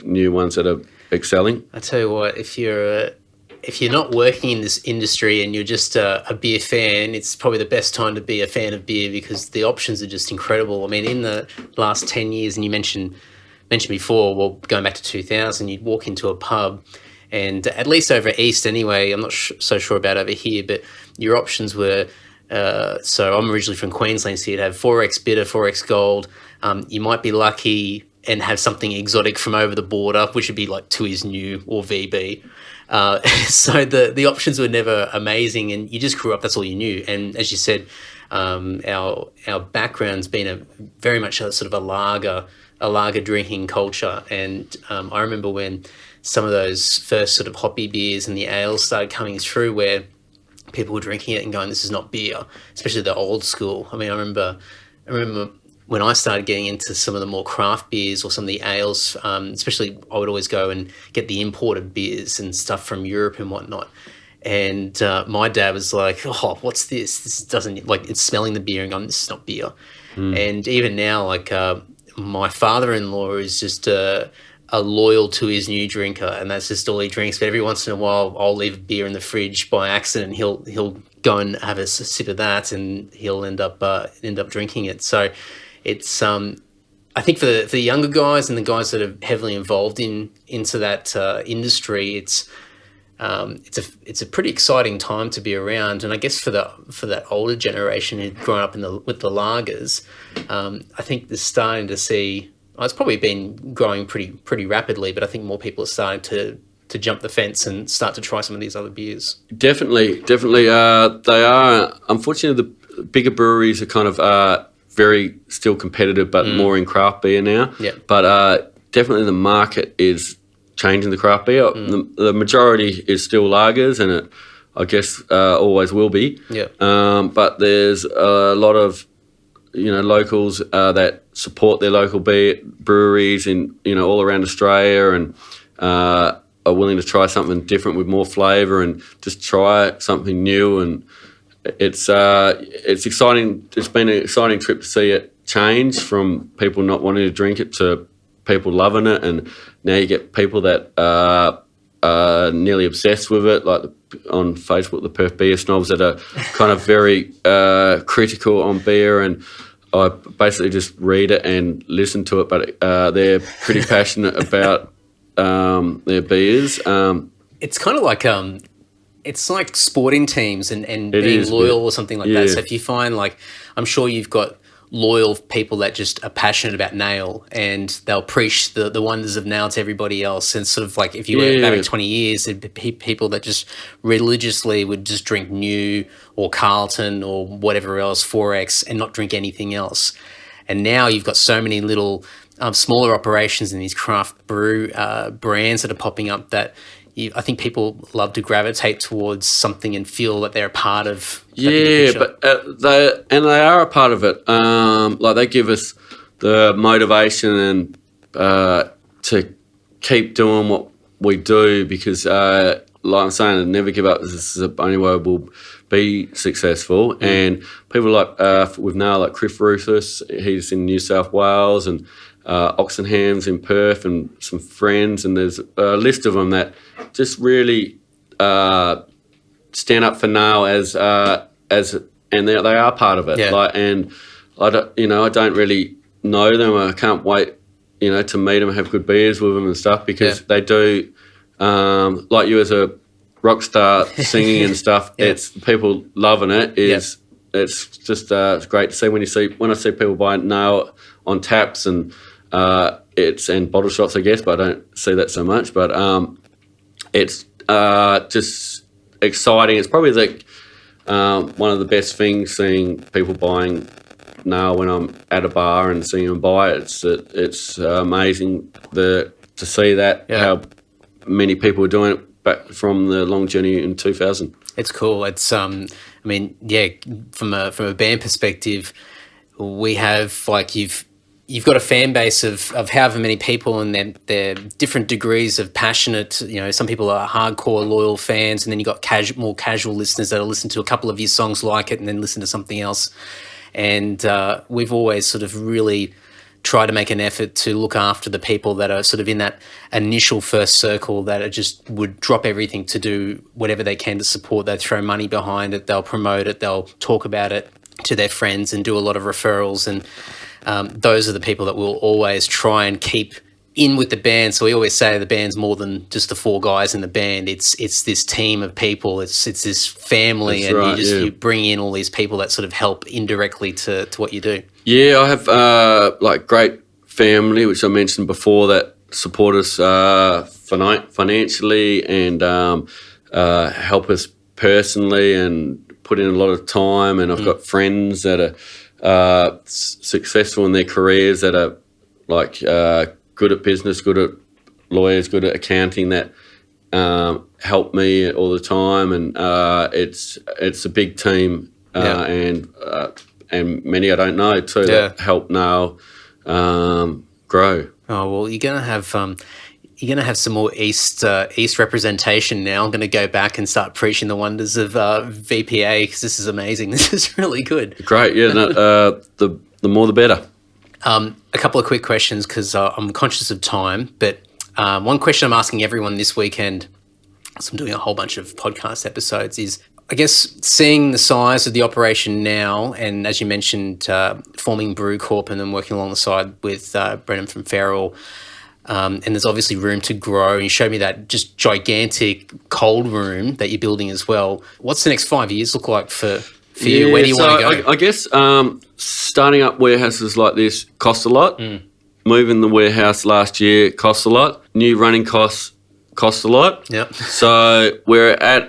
new ones that are excelling. I tell you what, if you're not working in this industry and you're just a beer fan, it's probably the best time to be a fan of beer, because the options are just incredible. I mean, in the last 10 years, and you mentioned before, well, going back to 2000, you'd walk into a pub, and at least over east anyway, I'm not so sure about over here, but your options were, so I'm originally from Queensland, so you'd have 4X Bitter, 4X Gold. You might be lucky and have something exotic from over the border, which would be like Tooheys New or VB. So the options were never amazing, and you just grew up, that's all you knew. And as you said, our background's been very much a sort of a lager a lager drinking culture. And I remember when some of those first sort of hoppy beers and the ales started coming through, where people were drinking it and going, "This is not beer," especially the old school. I mean, I remember when I started getting into some of the more craft beers or some of the ales, especially I would always go and get the imported beers and stuff from Europe and whatnot. And my dad was like, "Oh, what's this? This doesn't," like, it's smelling the beer and going, "This is not beer." And even now, like, my father-in-law is just a loyal to his new drinker, and that's just all he drinks. But every once in a while, I'll leave a beer in the fridge by accident. He'll go and have a sip of that, and he'll end up drinking it. So it's I think for the younger guys and the guys that are heavily involved into that industry, it's a pretty exciting time to be around. And I guess for that older generation who'd grown up with the lagers, I think they're starting to see. It's probably been growing pretty rapidly, but I think more people are starting to jump the fence and start to try some of these other beers. Definitely. They are, unfortunately, the bigger breweries are kind of very still competitive, but more in craft beer now. Yeah. But definitely the market is changing the craft beer. The majority is still lagers, and it, I guess, always will be. Yeah. But there's a lot of locals that support their local breweries in all around Australia, and are willing to try something different with more flavour and just try something new. And it's exciting. It's been an exciting trip to see it change from people not wanting to drink it to people loving it, and now you get people that are nearly obsessed with it, like on Facebook, the Perth Beer Snobs, that are kind of very critical on beer, and I basically just read it and listen to it, but they're pretty passionate about their beers. It's kind of like it's like sporting teams and being loyal or something like that. So if you find, like, I'm sure you've got loyal people that just are passionate about Nail, and they'll preach the wonders of Nail to everybody else. And sort of like, if you were back 20 years, there'd be people that just religiously would just drink New or Carlton or whatever else, 4X, and not drink anything else. And now you've got so many little smaller operations in these craft brew brands that are popping up that I think people love to gravitate towards something and feel that they're a part of. Yeah, but they are a part of it. Like, they give us the motivation and to keep doing what we do, because, like I'm saying, never give up. This is the only way we'll be successful. And people like with now, like Chris Rufus, he's in New South Wales, and Oxenham's in Perth, and some friends, and there's a list of them that just really stand up for Nail as and they are part of it. Yeah. Like, and I don't really know them. I can't wait, to meet them and have good beers with them and stuff, because they do, like you as a rock star singing and stuff. It's people loving it. It's just it's great to see when I see people buy Nail on taps and and bottle shops, I guess, but I don't see that so much. But it's just exciting. It's probably one of the best things, seeing people buying Nail when I'm at a bar and seeing them buy it. It's amazing to see that, how many people are doing it back from the long journey in 2000. It's cool. It's I mean, from a band perspective, we have, like, you've got a fan base of however many people, and they're different degrees of passionate. Some people are hardcore loyal fans, and then you've got more casual listeners that'll listen to a couple of your songs, like it, and then listen to something else. And we've always sort of really tried to make an effort to look after the people that are sort of in that initial first circle, that are just would drop everything to do whatever they can to support. They throw money behind it, they'll promote it, they'll talk about it to their friends and do a lot of referrals. And those are the people that we'll always try and keep in with the band. So we always say the band's more than just the four guys in the band. It's this team of people. It's this family. That's and right, you bring in all these people that sort of help indirectly to what you do. Yeah, I have like great family, which I mentioned before, that support us financially and help us personally and put in a lot of time. And I've got friends that are successful in their careers that are like good at business, good at lawyers, good at accounting that help me all the time, and it's a big team, and many I don't know too that help now grow. Oh well, you're gonna have some more East representation now. I'm going to go back and start preaching the wonders of VPA because this is amazing. This is really good. Great, yeah. The more the better. A couple of quick questions because I'm conscious of time, but one question I'm asking everyone this weekend, so I'm doing a whole bunch of podcast episodes, is I guess seeing the size of the operation now, and as you mentioned, forming Brew Corp and then working alongside with Brennan from Feral, and there's obviously room to grow. And you showed me that just gigantic cold room that you're building as well. What's the next 5 years look like for you? Where do you want to go? I guess starting up warehouses like this costs a lot. Moving the warehouse last year costs a lot. New running costs cost a lot. Yep. So we're at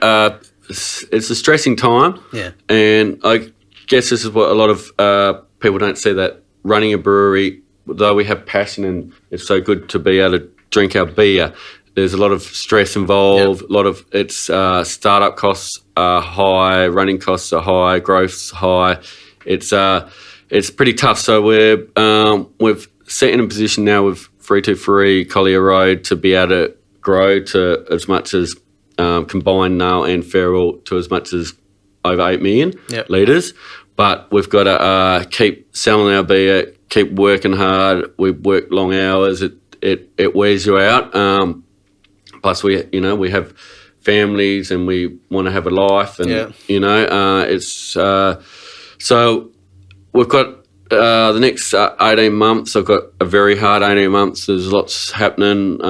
it's a stressing time. Yeah. And I guess this is what a lot of people don't see, that running a brewery, though we have passion and it's so good to be able to drink our beer, there's a lot of stress involved. Yep. A lot of it's startup costs are high, running costs are high, growth's high. It's pretty tough. So we've set in a position now with 323 Collier Road to be able to grow to as much as combined Nail and Feral to as much as over 8 million litres. But we've got to keep selling our beer, keep working hard. We work long hours. It wears you out. Plus, we have families and we want to have a life, and it's so we've got the next 18 months. I've got a very hard 18 months. There's lots happening.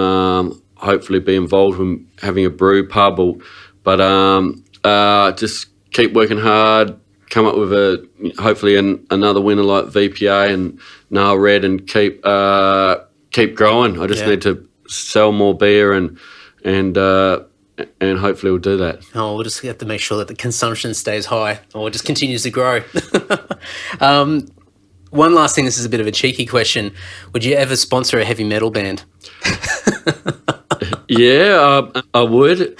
Hopefully, be involved in having a brew pub, but just keep working hard. Come up with hopefully another winner like VPA and Nail Red, and keep growing. I just need to sell more beer and hopefully we'll do that. Oh, we'll just have to make sure that the consumption stays high or just continues to grow. One last thing, this is a bit of a cheeky question. Would you ever sponsor a heavy metal band? Yeah, I would.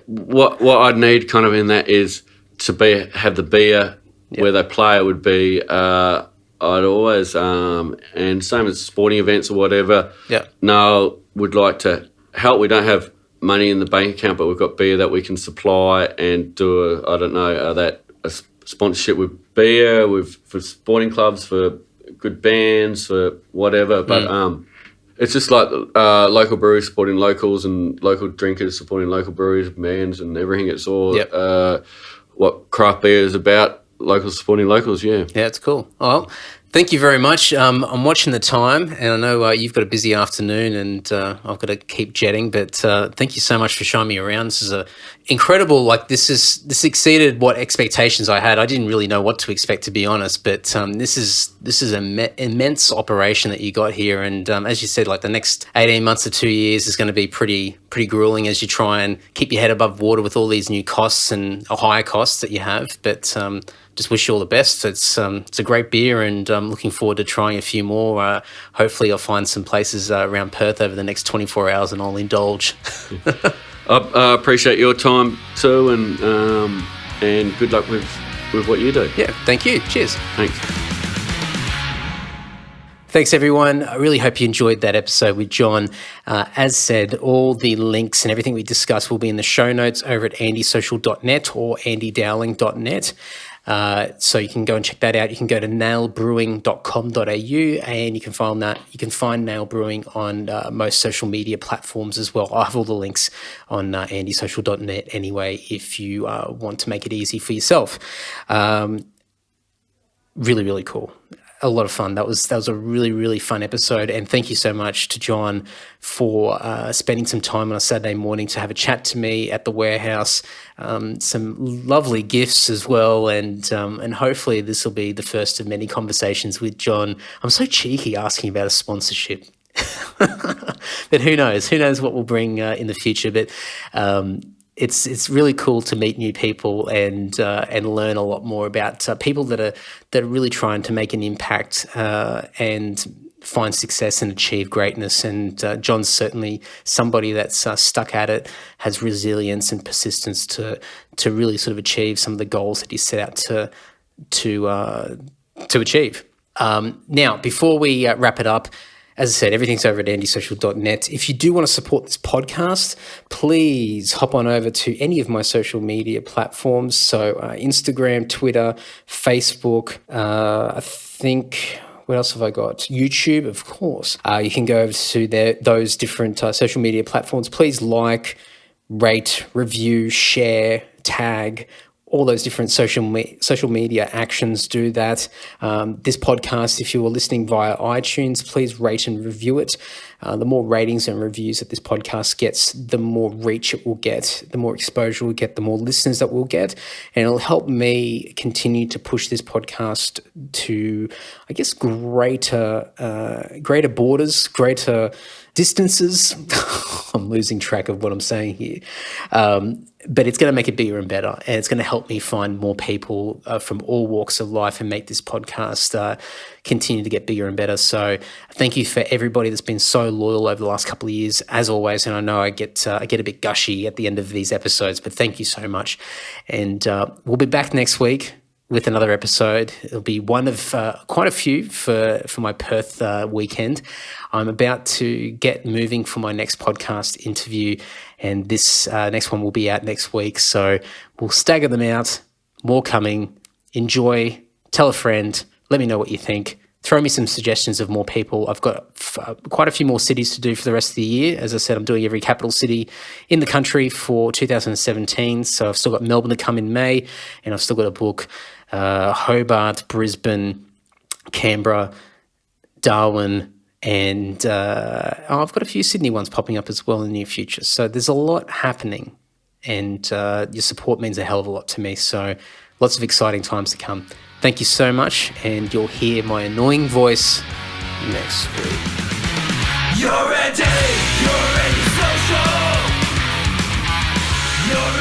What I'd need kind of in that is to have the beer where they play. It would be I'd always and same as sporting events or whatever. Yeah. No, would like to help. We don't have money in the bank account, but we've got beer that we can supply and do a sponsorship with beer, for sporting clubs, for good bands, for whatever. But it's just like local breweries supporting locals and local drinkers supporting local breweries, bands and everything. It's all what craft beer is about, locals supporting locals, yeah. Yeah, it's cool. Well, thank you very much. I'm watching the time, and I know you've got a busy afternoon, and I've got to keep jetting. But thank you so much for showing me around. This is incredible. Like this exceeded what expectations I had. I didn't really know what to expect, to be honest. But this is an immense operation that you got here, and as you said, like the next 18 months to 2 years is going to be pretty grueling as you try and keep your head above water with all these new costs and higher costs that you have. But just wish you all the best. It's a great beer, and I'm looking forward to trying a few more. Hopefully I'll find some places around Perth over the next 24 hours and I'll indulge. I appreciate your time too, and good luck with what you do. Yeah, thank you. Cheers. Thanks. Thanks, everyone. I really hope you enjoyed that episode with John. As said, all the links and everything we discussed will be in the show notes over at andysocial.net or andydowling.net. So you can go and check that out. You can go to nailbrewing.com.au and you can find Nail Brewing on most social media platforms as well. I have all the links on andysocial.net anyway, if you want to make it easy for yourself. Really, really cool. A lot of fun. That was a really, really fun episode. And thank you so much to John for spending some time on a Saturday morning to have a chat to me at the warehouse. Some lovely gifts as well. And hopefully this will be the first of many conversations with John. I'm so cheeky asking about a sponsorship. But who knows? Who knows what we'll bring in the future? But it's really cool to meet new people and learn a lot more about people that are really trying to make an impact and find success and achieve greatness. And John's certainly somebody that's stuck at it, has resilience and persistence to really sort of achieve some of the goals that he set out to achieve. Now, before we wrap it up, as I said, everything's over at andysocial.net. If you do want to support this podcast, please hop on over to any of my social media platforms. So Instagram, Twitter, Facebook, I think... what else have I got? YouTube, of course. You can go over to those different social media platforms. Please like, rate, review, share, tag, all those different social media actions. Do that. This podcast, if you were listening via iTunes, please rate and review it. The more ratings and reviews that this podcast gets, the more reach it will get, the more exposure we'll get, the more listeners that we'll get. And it'll help me continue to push this podcast to, I guess, greater borders, greater distances. I'm losing track of what I'm saying here. But it's going to make it bigger and better, and it's going to help me find more people from all walks of life and make this podcast continue to get bigger and better. So thank you for everybody that's been so loyal over the last couple of years, as always. And I know I get a bit gushy at the end of these episodes, but thank you so much. And we'll be back next week with another episode. It'll be one of quite a few for my Perth weekend. I'm about to get moving for my next podcast interview, and this next one will be out next week. So we'll stagger them out. More coming. Enjoy. Tell a friend. Let me know what you think. Throw me some suggestions of more people. I've got quite a few more cities to do for the rest of the year. As I said, I'm doing every capital city in the country for 2017. So I've still got Melbourne to come in May, and I've still got to book Hobart, Brisbane, Canberra, Darwin, and I've got a few Sydney ones popping up as well in the near future. So there's a lot happening, and your support means a hell of a lot to me. So lots of exciting times to come. Thank you so much, and you'll hear my annoying voice next week. You're ready, social. You're